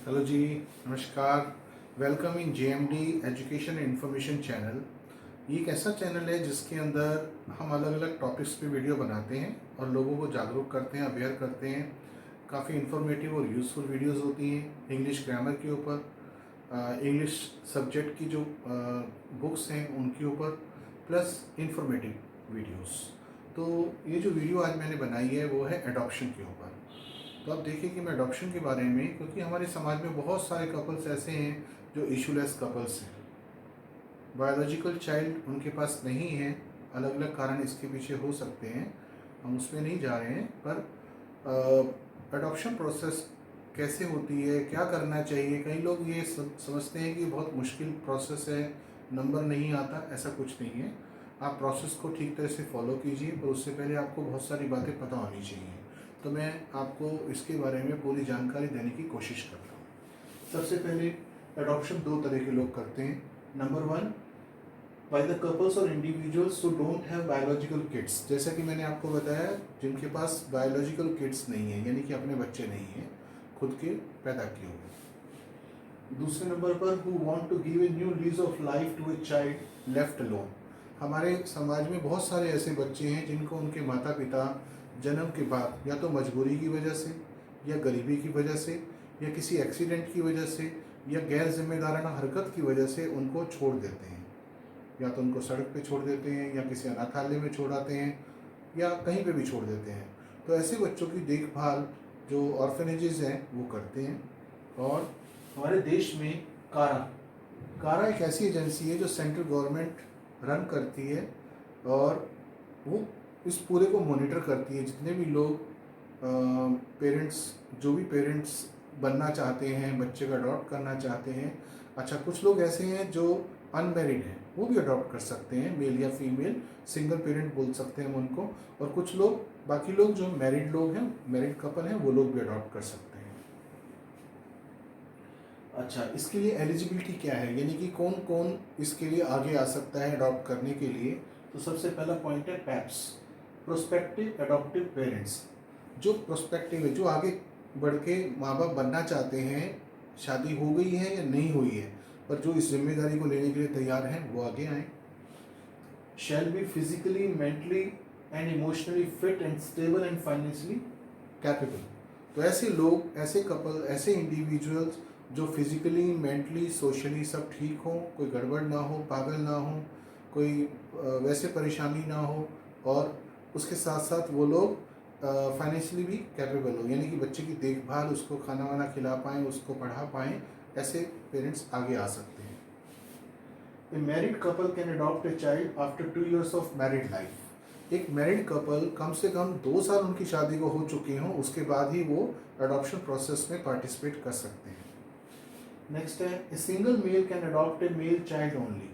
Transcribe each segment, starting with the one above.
Hello जी, नमस्कार। Welcome in JMD education and information channel. ये एक ऐसा चैनल है जिसके अंदर हम अलग अलग टॉपिक्स पे वीडियो बनाते हैं और लोगों को जागरूक करते हैं, अवेयर करते हैं। काफ़ी इन्फॉर्मेटिव और यूज़फुल वीडियोस होती हैं इंग्लिश ग्रामर के ऊपर, इंग्लिश सब्जेक्ट की जो बुक्स हैं उनके ऊपर, प्लस इंफॉर्मेटिव वीडियोस। तो ये जो वीडियो आज मैंने बनाई है वो है एडॉप्शन के ऊपर। तो आप देखिए कि मैं अडॉप्शन के बारे में, क्योंकि हमारे समाज में बहुत सारे कपल्स ऐसे हैं जो इशूलेस कपल्स हैं, बायोलॉजिकल चाइल्ड उनके पास नहीं है। अलग अलग कारण इसके पीछे हो सकते हैं, हम उसमें नहीं जा रहे हैं। पर अडॉप्शन प्रोसेस कैसे होती है, क्या करना चाहिए। कई लोग ये समझते हैं कि बहुत मुश्किल प्रोसेस है, नंबर नहीं आता। ऐसा कुछ नहीं है। आप प्रोसेस को ठीक तरह से फॉलो कीजिए, पर उससे पहले आपको बहुत सारी बातें पता होनी चाहिए। तो मैं आपको इसके बारे में पूरी जानकारी देने की कोशिश करता हूँ। सबसे पहले अडॉप्शन दो तरह के लोग करते हैं। Number one, by the couples और individuals who don't have biological kids. जैसा कि मैंने आपको बताया, जिनके पास बायोलॉजिकल किड्स नहीं है, यानी कि अपने बच्चे नहीं हैं खुद के पैदा किए हुए। दूसरे नंबर पर, who want to give a new lease of life to a child left alone. हमारे समाज में बहुत सारे ऐसे बच्चे हैं जिनको उनके माता पिता जन्म के बाद या तो मजबूरी की वजह से, या गरीबी की वजह से, या किसी एक्सीडेंट की वजह से, या गैर जिम्मेदाराना हरकत की वजह से उनको छोड़ देते हैं। या तो उनको सड़क पे छोड़ देते हैं, या किसी अनाथालय में छोड़ आते हैं, या कहीं पे भी छोड़ देते हैं। तो ऐसे बच्चों की देखभाल जो ऑर्फेनेजेस हैं वो करते हैं। और हमारे देश में कारा कारा एक ऐसी एजेंसी है जो सेंट्रल गवर्नमेंट रन करती है, और वो इस पूरे को मॉनिटर करती है। जितने भी लोग पेरेंट्स, जो भी पेरेंट्स बनना चाहते हैं, बच्चे को अडॉप्ट करना चाहते हैं। अच्छा, कुछ लोग ऐसे हैं जो अनमैरिड हैं, वो भी अडॉप्ट कर सकते हैं, मेल या फीमेल, सिंगल पेरेंट बोल सकते हैं हम उनको। और कुछ लोग, बाकी लोग जो मैरिड लोग हैं, मैरिड कपल हैं, वो लोग भी अडॉप्ट कर सकते हैं। अच्छा, इसके लिए एलिजिबिलिटी क्या है, यानी कि कौन कौन इसके लिए आगे आ सकता है अडॉप्ट करने के लिए। तो सबसे पहला पॉइंट है पैप्स, प्रोस्पेक्टिव अडॉप्टिव पेरेंट्स। जो प्रोस्पेक्टिव है, जो आगे बढ़ के माँ बाप बनना चाहते हैं, शादी हो गई है या नहीं हुई है, पर जो इस जिम्मेदारी को लेने के लिए तैयार हैं, वो आगे आएँ। Shall be physically, mentally and emotionally fit and stable and financially capable. तो ऐसे लोग, ऐसे कपल, ऐसे इंडिविजुअल्स जो फिजिकली, मेंटली, सोशली सब ठीक हो, कोई गड़बड़ ना हो, पागल ना हो, कोई वैसे परेशानी ना हो, और उसके साथ साथ वो लोग फाइनेंशियली भी कैपेबल हो, यानी कि बच्चे की देखभाल, उसको खाना वाना खिला पाएँ, उसको पढ़ा पाएँ। ऐसे पेरेंट्स आगे आ सकते हैं। A married couple can adopt a child after 2 years of married life। एक मैरिड कपल कम से कम 2 साल उनकी शादी को हो चुके हों, उसके बाद ही वो अडॉप्शन प्रोसेस में पार्टिसिपेट कर सकते हैं। नेक्स्ट है, a single male can adopt a male child only.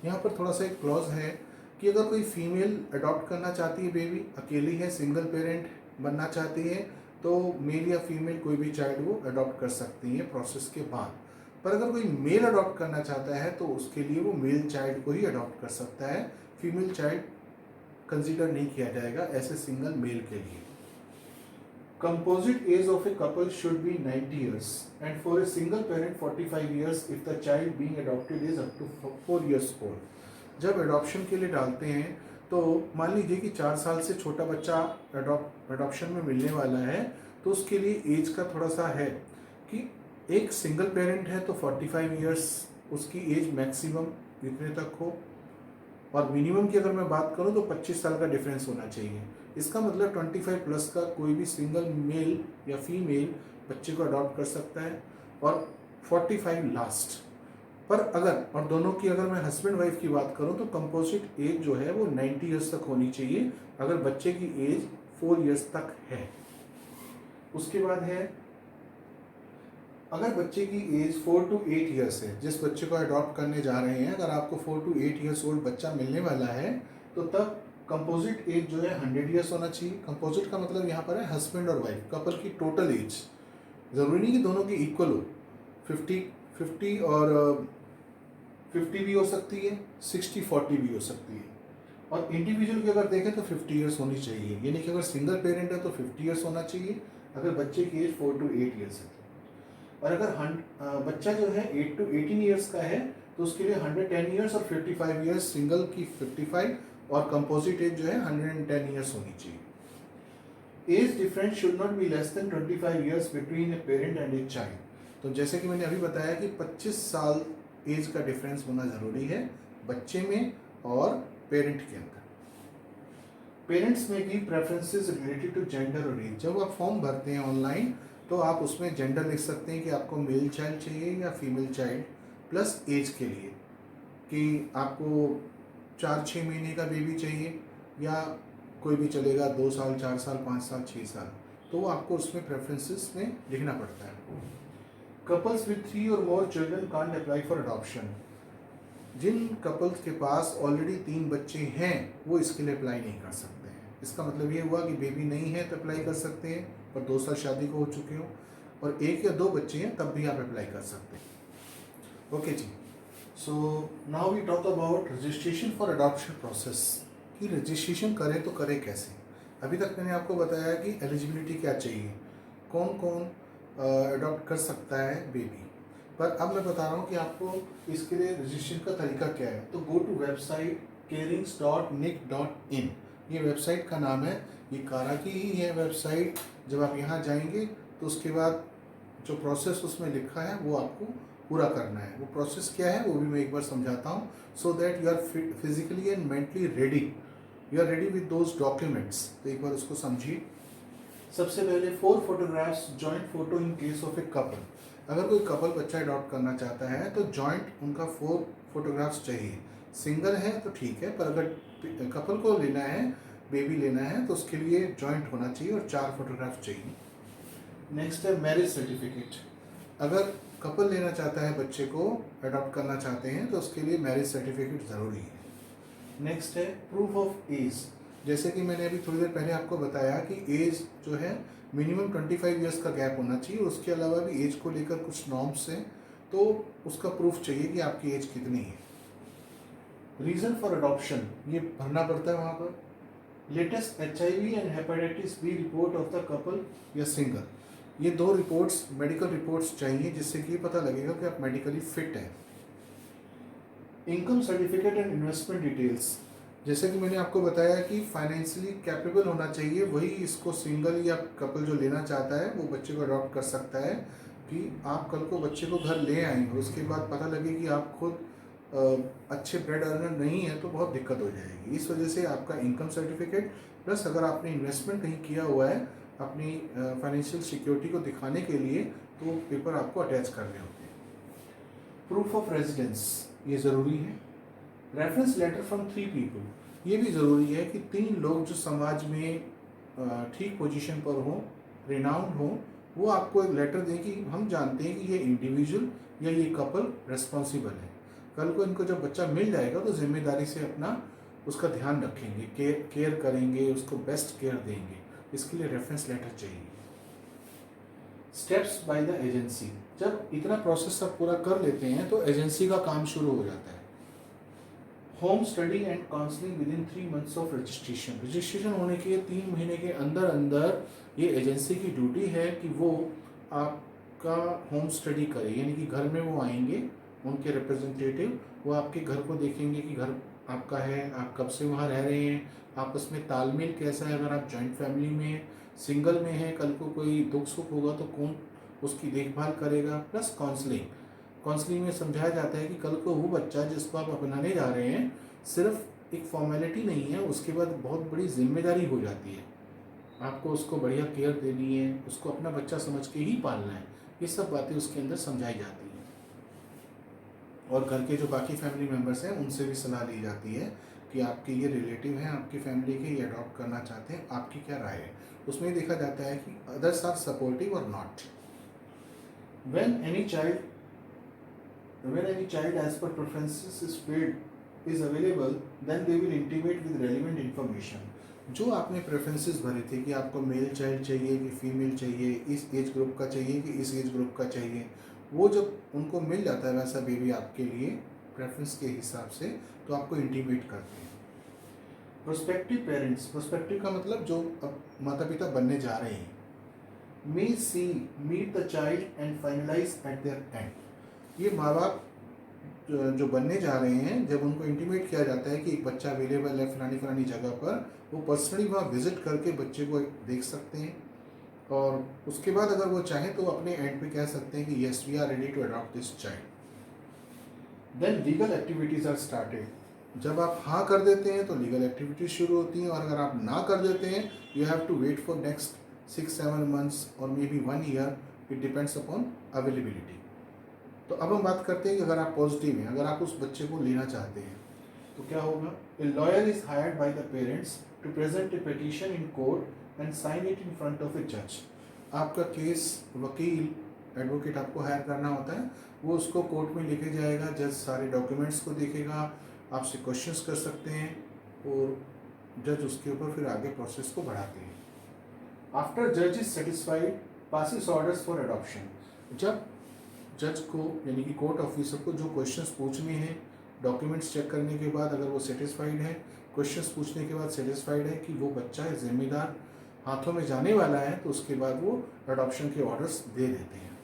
यहाँ पर थोड़ा सा एक क्लॉज है कि अगर कोई फीमेल अडॉप्ट करना चाहती है, बेबी अकेली है, सिंगल पेरेंट बनना चाहती है, तो मेल या फीमेल कोई भी चाइल्ड वो अडॉप्ट कर सकती है प्रोसेस के बाद। पर अगर कोई मेल अडॉप्ट करना चाहता है तो उसके लिए वो मेल चाइल्ड को ही अडॉप्ट कर सकता है, फीमेल चाइल्ड कंसीडर नहीं किया जाएगा ऐसे सिंगल मेल के लिए। Composite age of a couple should be 90 years and for a single parent 45 years if the child being adopted is up to 4 years old। जब अडॉप्शन के लिए डालते हैं तो मान लीजिए कि 4 साल से छोटा बच्चा अडॉप्शन में मिलने वाला है, तो उसके लिए एज का थोड़ा सा है कि एक सिंगल पेरेंट है तो 45 इयर्स उसकी एज मैक्सिमम इतने तक हो, और मिनिमम की अगर मैं बात करूं तो 25 साल का डिफरेंस होना चाहिए। इसका मतलब 25 प्लस का कोई भी सिंगल मेल या फीमेल बच्चे को अडॉप्ट कर सकता है, और 45 लास्ट। पर अगर, और दोनों की अगर मैं हस्बैंड वाइफ की बात करूं तो कंपोजिट एज जो है वो 90 इयर्स तक होनी चाहिए, अगर बच्चे की एज 4 इयर्स तक है। उसके बाद है, अगर बच्चे की एज 4 to 8 ईयर्स है, जिस बच्चे को अडॉप्ट करने जा रहे हैं, अगर आपको 4 to 8 ईयर्स ओल्ड बच्चा मिलने वाला है, तो तब कंपोजिट एज जो है 100 ईयर्स होना चाहिए। कंपोजिट का मतलब यहाँ पर है हस्बैंड और वाइफ, कपल की टोटल एज। ज़रूरी नहीं कि दोनों की इक्वल हो, 50 और 50 भी हो सकती है, 60-40 भी हो सकती है। और इंडिविजुअल की अगर देखें तो 50 ईयर्स होनी चाहिए, यानी कि अगर सिंगल पेरेंट है तो 50 ईयर्स होना चाहिए, अगर बच्चे की एज 4 to 8 ईयर्स है। और अगर बच्चा जो है 8 to 18 ईयर्स का है तो उसके लिए 110 ईयर्स और 55 ईयर्स, सिंगल की 55 और कंपोजिट एज जो है 110 ईयर्स होनी चाहिए। Age difference should not be less than 25 years between a parent and a child. तो जैसे कि मैंने अभी बताया कि 25 साल एज का डिफरेंस होना ज़रूरी है बच्चे में और पेरेंट के अंदर। Parents may give preferences related to gender और एज। जब आप फॉर्म भरते हैं ऑनलाइन तो आप उसमें जेंडर लिख सकते हैं कि आपको मेल चाइल्ड चाहिए या फीमेल चाइल्ड, प्लस एज के लिए कि आपको 4-6 महीने का बेबी चाहिए या कोई भी चलेगा, 2 साल, 4 साल, 5 साल, 6 साल, तो वो आपको उसमें प्रेफरेंसेस में लिखना पड़ता है। कपल्स विथ 3 और more children can't apply for adoption. जिन कपल्स के पास ऑलरेडी 3 बच्चे हैं वो इसके लिए अप्लाई नहीं कर सकते हैं। इसका मतलब ये हुआ कि बेबी नहीं है तो अप्लाई कर सकते हैं, पर 2 साल शादी को हो चुके हो, और 1 या 2 बच्चे हैं तब भी आप अप्लाई कर सकते हैं। ओके जी, so now we talk about registration for adoption process, कि रजिस्ट्रेशन करें तो करें कैसे। अभी तक मैंने आपको बताया कि एलिजिबिलिटी क्या चाहिए, कौन कौन अडॉप्ट कर सकता है बेबी, पर अब मैं बता रहा हूँ कि आपको इसके लिए रजिस्ट्रेशन का तरीका क्या है। तो गो टू वेबसाइट carings.nic.in, ये वेबसाइट का नाम है, ये कारा की ही है वेबसाइट। जब आप यहाँ जाएंगे तो उसके बाद जो प्रोसेस उसमें लिखा है वो आपको पूरा करना है। वो प्रोसेस क्या है वो भी मैं एक बार समझाता हूँ, so that you are physically and mentally ready, you are ready with those documents. तो एक बार उसको समझिए। सबसे पहले 4 photographs joint photo in case of a couple. अगर कोई कपल बच्चा अडॉप्ट करना चाहता है तो जॉइंट उनका 4 फोटोग्राफ्स चाहिए। सिंगल है तो ठीक है, पर अगर कपल को लेना है, बेबी लेना है, तो उसके लिए जॉइंट होना चाहिए और 4 फोटोग्राफ चाहिए। नेक्स्ट है मैरिज सर्टिफिकेट। अगर कपल लेना चाहता है बच्चे को, अडॉप्ट करना चाहते हैं, तो उसके लिए मैरिज सर्टिफिकेट ज़रूरी है। नेक्स्ट है प्रूफ ऑफ एज। जैसे कि मैंने अभी थोड़ी देर पहले आपको बताया कि एज जो है मिनिमम 25 ईयर्स का गैप होना चाहिए। उसके अलावा भी एज को लेकर कुछ नॉर्म्स हैं, तो उसका प्रूफ चाहिए कि आपकी एज कितनी है। रीज़न फॉर अडॉप्शन ये भरना पड़ता है वहाँ पर। Latest HIV and hepatitis B report of the couple या सिंगल, ये 2 रिपोर्ट्स, मेडिकल रिपोर्ट्स चाहिए, जिससे कि पता लगेगा कि आप मेडिकली फिट हैं। Income certificate and investment details. जैसे कि मैंने आपको बताया कि फाइनेंशियली कैपेबल होना चाहिए, वही इसको सिंगल या कपल जो लेना चाहता है वो बच्चे को अडॉप्ट कर सकता है। कि आप कल को बच्चे को घर ले आएंगे और उसके बाद पता लगे कि आप खुद अच्छे ब्रेड अर्नर नहीं है तो बहुत दिक्कत हो जाएगी। इस वजह से आपका इनकम सर्टिफिकेट, प्लस अगर आपने इन्वेस्टमेंट कहीं किया हुआ है अपनी फाइनेंशियल सिक्योरिटी को दिखाने के लिए, तो वो पेपर आपको अटैच करने होते हैं। प्रूफ ऑफ रेजिडेंस ये ज़रूरी है। रेफरेंस लेटर फ्रॉम 3 पीपल, ये भी ज़रूरी है कि 3 लोग जो समाज में ठीक पोजीशन पर हों, रिनाउंड हों, वो आपको एक लेटर दें कि हम जानते हैं कि ये इंडिविजुअल या ये कपल रेस्पॉन्सिबल है। कल को इनको जब बच्चा मिल जाएगा तो जिम्मेदारी से अपना उसका ध्यान रखेंगे, केयर करेंगे, उसको बेस्ट केयर देंगे। इसके लिए रेफरेंस लेटर चाहिए। Steps by the agency. जब इतना प्रोसेस सब पूरा कर लेते हैं तो एजेंसी का काम शुरू हो जाता है। Home study and counselling with in 3 months of registration. Registration होने के 3 महीने के अंदर अंदर ये एजेंसी की ड्यूटी है कि वो आपका होम स्टडी करे, यानी कि घर में वो आएंगे, उनके रिप्रेजेंटेटिव, वो आपके घर को देखेंगे कि घर आपका है, आप कब से वहाँ रह रहे हैं, आपस में तालमेल कैसा है, अगर आप जॉइंट फैमिली में, सिंगल में हैं, कल को कोई दुख सुख होगा तो कौन उसकी देखभाल करेगा। प्लस काउंसलिंग में समझाया जाता है कि कल को वो बच्चा जिसको आप अपनाने जा रहे हैं सिर्फ एक फॉर्मेलिटी नहीं है, उसके बाद बहुत बड़ी जिम्मेदारी हो जाती है। आपको उसको बढ़िया केयर देनी है, उसको अपना बच्चा समझ के ही पालना है। ये सब बातें उसके अंदर समझाई जाती हैं। और घर के जो बाकी फैमिली मेम्बर्स हैं उनसे भी सलाह ली जाती है कि आपके ये रिलेटिव हैं, आपकी फैमिली के, ये अडॉप्ट करना चाहते हैं, आपकी क्या राय है। उसमें देखा जाता है कि अदर्स आर सपोर्टिव और not. When any child as per preferences is available, then they will intimate with relevant information. जो आपने प्रेफरेंसेस भरे थे कि आपको मेल चाइल्ड चाहिए कि फीमेल चाहिए, इस एज ग्रुप का चाहिए कि इस एज ग्रुप का चाहिए, वो जब उनको मिल जाता है वैसा बेबी आपके लिए प्रेफरेंस के हिसाब से, तो आपको इंटीमेट करते हैं। प्रोस्पेक्टिव पेरेंट्स, प्रोस्पेक्टिव का मतलब जो अब माता पिता बनने जा रहे हैं, may see meet the child and finalise at their end. ये माँ बाप जो बनने जा रहे हैं, जब उनको इंटीमेट किया जाता है कि एक बच्चा अवेलेबल है फलानी फलानी जगह पर, वो पर्सनली वहाँ विजिट करके बच्चे को देख सकते हैं, और उसके बाद अगर वो चाहें तो अपने एंड पे कह सकते हैं कि yes we are ready to adopt this child. Then legal activities are started. जब आप हाँ कर देते हैं तो लीगल एक्टिविटीज शुरू होती हैं, और अगर आप ना कर देते हैं you have to wait for next 6-7 months और maybe 1 year, it depends upon availability. तो अब हम बात करते हैं कि अगर आप पॉजिटिव हैं, अगर आप उस बच्चे को लेना चाहते हैं तो क्या होगा। A lawyer is hired by the parents to present a petition in court and sign it in front of a जज। आपका केस वकील एडवोकेट आपको हायर करना होता है, वो उसको कोर्ट में लेके जाएगा, जज सारे डॉक्यूमेंट्स को देखेगा, आपसे क्वेश्चंस कर सकते हैं, और जज उसके ऊपर फिर आगे प्रोसेस को बढ़ाते हैं। आफ्टर जज is satisfied passes orders for adoption. जब जज को यानी कि कोर्ट ऑफिसर को जो क्वेश्चंस पूछने हैं, डॉक्यूमेंट्स चेक करने के बाद अगर वो सेटिस्फाइड है, क्वेश्चंस पूछने के बाद सेटिस्फाइड है कि वो बच्चा है जिम्मेदार, हाथों में जाने वाला है, तो उसके बाद वो अडॉप्शन के ऑर्डर्स दे देते हैं।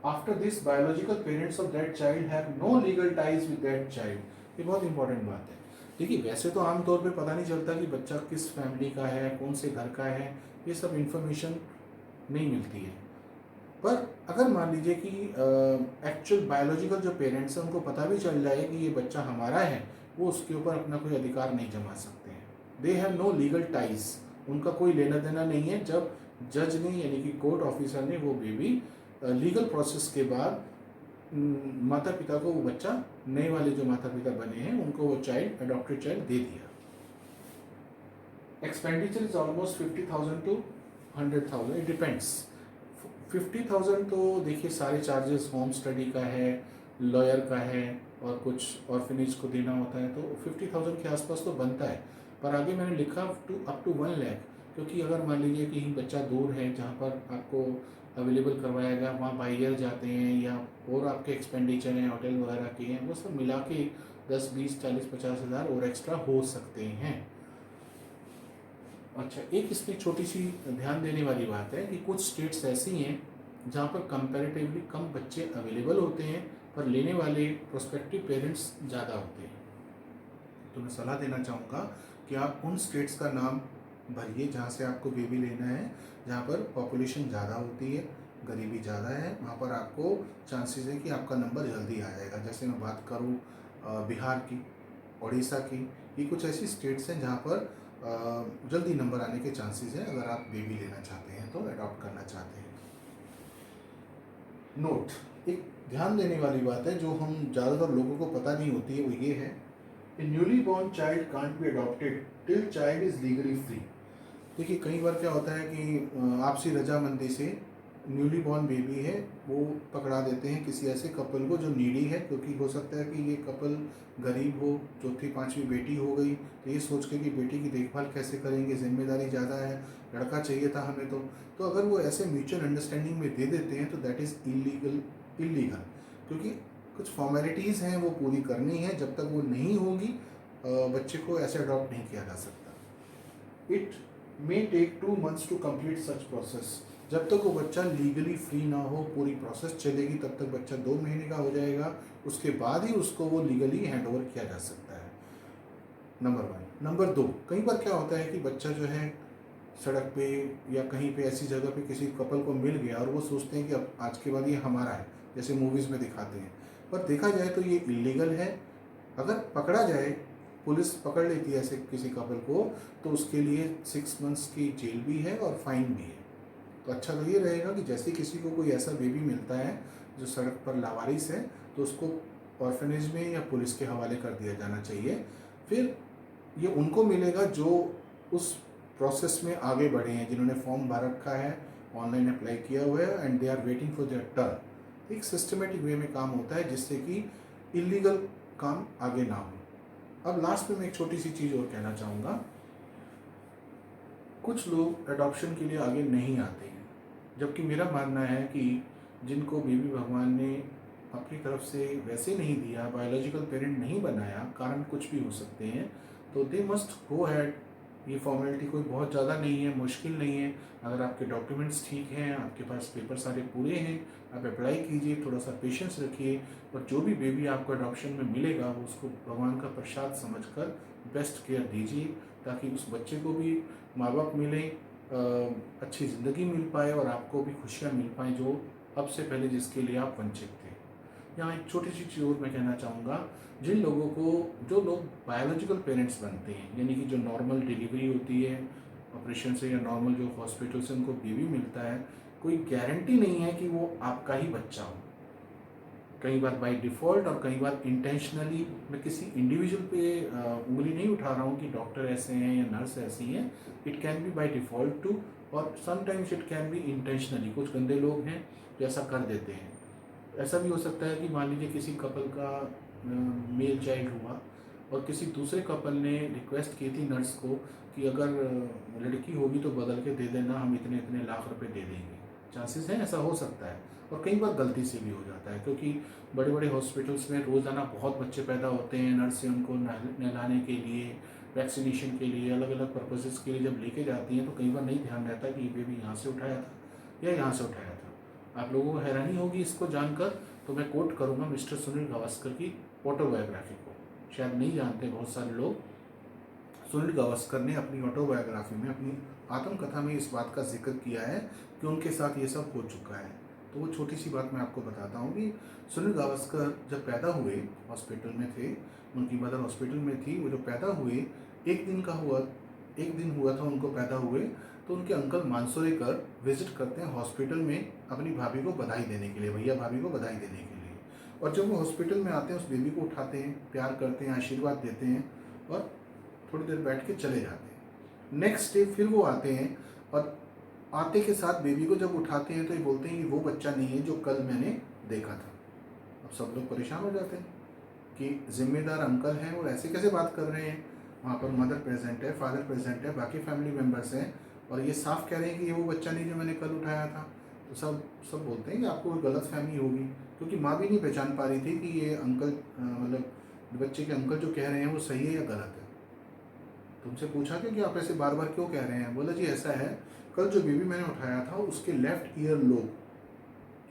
After this biological parents of that child have no legal ties with that child. ये बहुत इंपॉर्टेंट बात है। देखिए वैसे तो आमतौर पे पता नहीं चलता कि बच्चा किस फैमिली का है, कौन से घर का है, ये सब इंफॉर्मेशन नहीं मिलती है। पर अगर मान लीजिए कि एक्चुअल बायोलॉजिकल जो पेरेंट्स हैं उनको पता भी चल जाए कि ये बच्चा हमारा है, वो उसके ऊपर अपना कोई अधिकार नहीं जमा सकते हैं। They have no legal ties, उनका कोई लेना देना नहीं है। जब जज ने यानी कि कोर्ट ऑफिसर ने वो बेबी लीगल प्रोसेस के बाद माता पिता को वो बच्चा, नए वाले जो माता पिता बने हैं उनको वो चाइल्ड, अडॉप्टेड चाइल्ड दे दिया। Expenditure is almost 50,000 to 100,000, it depends. 50,000 तो देखिए सारे चार्जेस, होम स्टडी का है, लॉयर का है, और कुछ ऑर्फिनेज को देना होता है, तो 50,000 के आसपास तो बनता है। पर आगे मैंने लिखा अप टू 1 लाख, क्योंकि अगर मान लीजिए कि बच्चा दूर है जहाँ पर आपको अवेलेबल करवाया गया, वहाँ बाई जाते हैं, या और आपके एक्सपेंडिचर हैं होटल वगैरह के हैं, वो सब मिला के 10, 20, 40, 50 हज़ार और एक्स्ट्रा हो सकते हैं। अच्छा, एक इसमें छोटी सी ध्यान देने वाली बात है कि कुछ स्टेट्स ऐसी हैं जहाँ पर कंपैरेटिवली कम बच्चे अवेलेबल होते हैं, पर लेने वाले प्रोस्पेक्टिव पेरेंट्स ज़्यादा होते हैं। तो मैं सलाह देना चाहूँगा कि आप उन स्टेट्स का नाम भरिए जहाँ से आपको बेबी लेना है, जहाँ पर पॉपुलेशन ज़्यादा होती है, गरीबी ज़्यादा है, वहाँ पर आपको चांसेस है कि आपका नंबर जल्दी आ जाएगा। जैसे मैं बात करूँ बिहार की, उड़ीसा की, ये कुछ ऐसी स्टेट्स हैं जहाँ पर जल्दी नंबर आने के चांसेस हैं अगर आप बेबी लेना चाहते हैं तो, अडॉप्ट करना चाहते हैं। नोट, एक ध्यान देने वाली बात है जो हम ज़्यादातर लोगों को पता नहीं होती है, वो ये है, a newly born child can't be adopted till child is legally free. देखिए कई बार क्या होता है कि आपसी रजामंदी से न्यूली बॉर्न बेबी है वो पकड़ा देते हैं किसी ऐसे कपल को जो नीडी है, क्योंकि हो सकता है कि ये कपल गरीब हो, चौथी पांचवी बेटी हो गई, तो ये सोच के कि बेटी की देखभाल कैसे करेंगे, जिम्मेदारी ज़्यादा है, लड़का चाहिए था हमें तो अगर वो ऐसे म्यूचुअल अंडरस्टैंडिंग में दे देते हैं तो दैट इज़ इलीगल, क्योंकि कुछ फॉर्मेलिटीज़ हैं वो पूरी करनी है, जब तक वो नहीं होगी बच्चे को ऐसे अडॉप्ट नहीं किया जा सकता। It may take 2 months to complete such process. जब तक वो बच्चा लीगली फ्री ना हो, पूरी प्रोसेस चलेगी, तब तक बच्चा 2 महीने का हो जाएगा, उसके बाद ही उसको वो लीगली हैंड ओवर किया जा सकता है। नंबर 1। नंबर 2, कई बार क्या होता है कि बच्चा जो है सड़क पे या कहीं पे ऐसी जगह पे किसी कपल को मिल गया और वो सोचते हैं कि अब आज के बाद ये हमारा है, जैसे मूवीज़ में दिखाते हैं, पर देखा जाए तो ये इलीगल है। अगर पकड़ा जाए, पुलिस पकड़ लेती है ऐसे किसी कपल को, तो उसके लिए 6 months की जेल भी है और फाइन भी है। तो अच्छा तो ये रहेगा कि जैसे किसी को कोई ऐसा बेबी मिलता है जो सड़क पर लावारिस है, तो उसको ऑर्फनेज में या पुलिस के हवाले कर दिया जाना चाहिए। फिर ये उनको मिलेगा जो उस प्रोसेस में आगे बढ़े हैं, जिन्होंने फॉर्म भर रखा है, ऑनलाइन अप्लाई किया हुआ है, and they are waiting for their turn. एक सिस्टमेटिक वे में काम होता है जिससे कि इलीगल काम आगे ना हो। अब लास्ट में मैं एक छोटी सी चीज़ और कहना चाहूँगा, कुछ लोग एडॉप्शन के लिए आगे नहीं आते हैं, जबकि मेरा मानना है कि जिनको बेबी भगवान ने अपनी तरफ से वैसे नहीं दिया, बायोलॉजिकल पेरेंट नहीं बनाया, कारण कुछ भी हो सकते हैं, तो दे मस्ट गो हैड ये फॉर्मेलिटी कोई बहुत ज़्यादा नहीं है, मुश्किल नहीं है। अगर आपके डॉक्यूमेंट्स ठीक हैं, आपके पास पेपर सारे पूरे हैं, आप अप्लाई कीजिए, थोड़ा सा पेशेंस रखिए, और जो भी बेबी आपको अडॉप्शन में मिलेगा वो उसको भगवान का प्रसाद समझकर बेस्ट केयर दीजिए, ताकि उस बच्चे को भी माँ बाप मिलें, अच्छी ज़िंदगी मिल पाए और आपको भी खुशियाँ मिल पाएँ जो अब से पहले जिसके लिए आप वंचित थे। यहाँ एक छोटी सी चीज़ और मैं कहना चाहूँगा, जिन लोगों को, जो लोग बायोलॉजिकल पेरेंट्स बनते हैं, यानी कि जो नॉर्मल डिलीवरी होती है ऑपरेशन से, या नॉर्मल जो हॉस्पिटल से उनको बेबी मिलता है, कोई गारंटी नहीं है कि वो आपका ही बच्चा हो। कई बार बाय डिफ़ॉल्ट और कई बार इंटेंशनली, मैं किसी इंडिविजुअल पे उंगली नहीं उठा रहा हूँ कि डॉक्टर ऐसे हैं या नर्स ऐसी हैं, it can be by default too, और sometimes it can be intentionally. कुछ गंदे लोग हैं जो ऐसा कर देते हैं। ऐसा भी हो सकता है कि मान लीजिए किसी कपल का मेल चाइल्ड हुआ और किसी दूसरे कपल ने रिक्वेस्ट की थी नर्स को कि अगर लड़की होगी तो बदल के दे देना, हम इतने इतने लाख रुपए दे देंगे। चांसेस हैं, ऐसा हो सकता है, और कई बार गलती से भी हो जाता है, क्योंकि बड़े बड़े हॉस्पिटल्स में रोज़ाना बहुत बच्चे पैदा होते हैं। नर्सें उनको नहलाने के लिए, वैक्सीनेशन के लिए, अलग अलग पर्पजेज़ के लिए जब लेके जाती हैं तो कई बार नहीं ध्यान रहता कि ये बेबी यहाँ से उठाया था या यहाँ से उठाया था। आप लोगों को हैरानी होगी इसको जानकर, तो मैं कोट करूँगा मिस्टर सुनील गावस्कर की ऑटोबायोग्राफी को। शायद नहीं जानते बहुत सारे लोग, सुनील गावस्कर ने अपनी ऑटोबायोग्राफी में, अपनी आत्मकथा में इस बात का जिक्र किया है कि उनके साथ ये सब हो चुका है। तो वो छोटी सी बात मैं आपको बताता हूँ कि सुनील गावस्कर जब पैदा हुए, हॉस्पिटल में थे, उनकी मदर हॉस्पिटल में थी। वो जब पैदा हुए, एक दिन हुआ था उनको पैदा हुए, तो उनके अंकल मानसोरेकर विजिट करते हैं हॉस्पिटल में अपनी भाभी को बधाई देने के लिए, भैया भाभी को बधाई देने के लिए। और जब वो हॉस्पिटल में आते हैं, उस बेबी को उठाते हैं, प्यार करते हैं, आशीर्वाद देते हैं, और थोड़ी देर बैठ के चले जाते हैं। नेक्स्ट डे फिर वो आते हैं, और आते के साथ बेबी को जब उठाते हैं तो ये बोलते हैं कि वो बच्चा नहीं है जो कल मैंने देखा था। अब सब लोग परेशान हो जाते हैं कि जिम्मेदार अंकल हैं और ऐसे कैसे बात कर रहे हैं। वहाँ पर मदर प्रेजेंट है, फादर प्रेजेंट है, बाकी फैमिली मेम्बर्स हैं, और ये साफ कह रहे हैं कि ये वो बच्चा नहीं जो मैंने कल उठाया था। तो सब बोलते हैं कि आपको कोई गलत फहमी होगी, क्योंकि माँ भी नहीं पहचान पा रही थी कि ये अंकल, मतलब बच्चे के अंकल जो कह रहे हैं वो सही है या गलत है। तुमसे पूछा कि आप ऐसे बार बार क्यों कह रहे हैं? बोला जी ऐसा है, कल जो बेबी मैंने उठाया था उसके लेफ्ट ईयर लोब,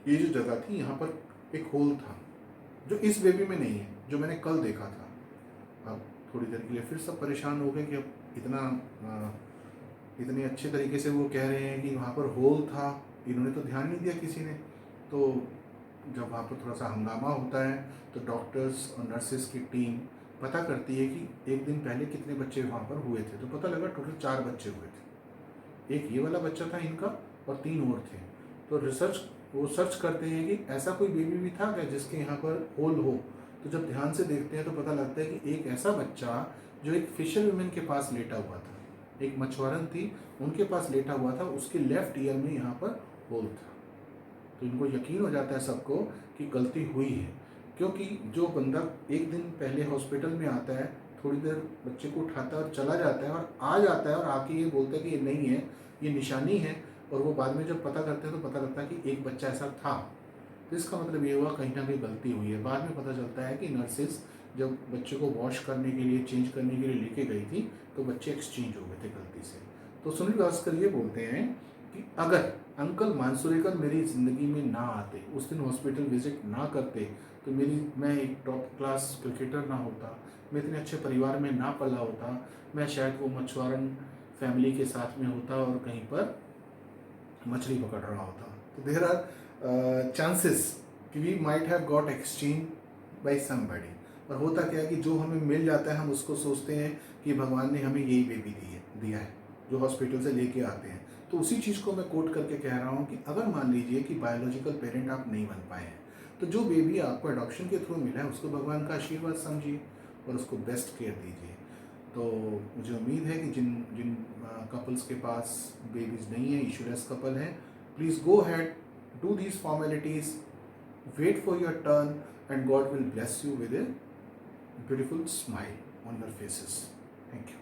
ये जो जगह थी, यहाँ पर एक होल था जो इस बेबी में नहीं है, जो मैंने कल देखा था। अब थोड़ी देर के लिए फिर सब परेशान हो गए कि अब इतने अच्छे तरीके से वो कह रहे हैं कि वहाँ पर होल था, इन्होंने तो ध्यान नहीं दिया किसी ने। तो जब वहाँ पर थोड़ा सा हंगामा होता है तो डॉक्टर्स और नर्सेस की टीम पता करती है कि एक दिन पहले कितने बच्चे वहाँ पर हुए थे। तो पता लगा टोटल 4 बच्चे हुए थे। एक ये वाला बच्चा था इनका, और 3 और थे। तो वो सर्च करते हैं कि ऐसा कोई बेबी भी था क्या जिसके यहाँ पर होल हो। तो जब ध्यान से देखते हैं तो पता लगता है कि एक ऐसा बच्चा जो एक फिशर वुमेन के पास लेटा हुआ था, एक मछुआरन थी उनके पास लेटा हुआ था, उसके लेफ्ट ईयर में यहाँ पर होल था। तो इनको यकीन हो जाता है सबको कि गलती हुई है, क्योंकि जो बंदा एक दिन पहले हॉस्पिटल में आता है, थोड़ी देर बच्चे को उठाता है और चला जाता है, और आ जाता है और आके ये बोलता है कि ये नहीं है, ये निशानी है, और वो बाद में जब पता करते हैं तो पता लगता है कि एक बच्चा ऐसा था। तो इसका मतलब ये हुआ कहीं ना कहीं गलती हुई है। बाद में पता चलता है कि नर्सेस जब बच्चे को वॉश करने के लिए, चेंज करने के लिए लेके गई थी, तो बच्चे एक्सचेंज हो गए थे गलती से। तो सुनील गावस्कर ये बोलते हैं कि अगर अंकल मानसुरेकर मेरी ज़िंदगी में ना आते, उस दिन हॉस्पिटल विजिट ना करते, तो मैं एक टॉप क्लास क्रिकेटर ना होता, मैं इतने अच्छे परिवार में ना पला होता, मैं शायद वो मछुआरन फैमिली के साथ में होता और कहीं पर मछली पकड़ रहा होता। तो देर आर चांसेस कि we might have got exchange by somebody. और होता क्या है कि जो हमें मिल जाता है हम उसको सोचते हैं कि भगवान ने हमें यही बेबी दिया है, जो हॉस्पिटल से लेके आते हैं। तो उसी चीज़ को मैं कोट करके कह रहा हूँ कि अगर मान लीजिए कि बायोलॉजिकल पेरेंट आप नहीं बन पाए हैं, तो जो बेबी आपको एडॉप्शन के थ्रू मिला है उसको भगवान का आशीर्वाद समझिए और उसको बेस्ट केयर दीजिए। तो मुझे उम्मीद है कि जिन जिन कपल्स के पास बेबीज़ नहीं है, इशूलेस कपल हैं, please go head, do these formalities, wait for your turn, and God will bless you with a beautiful smile on your faces. Thank you.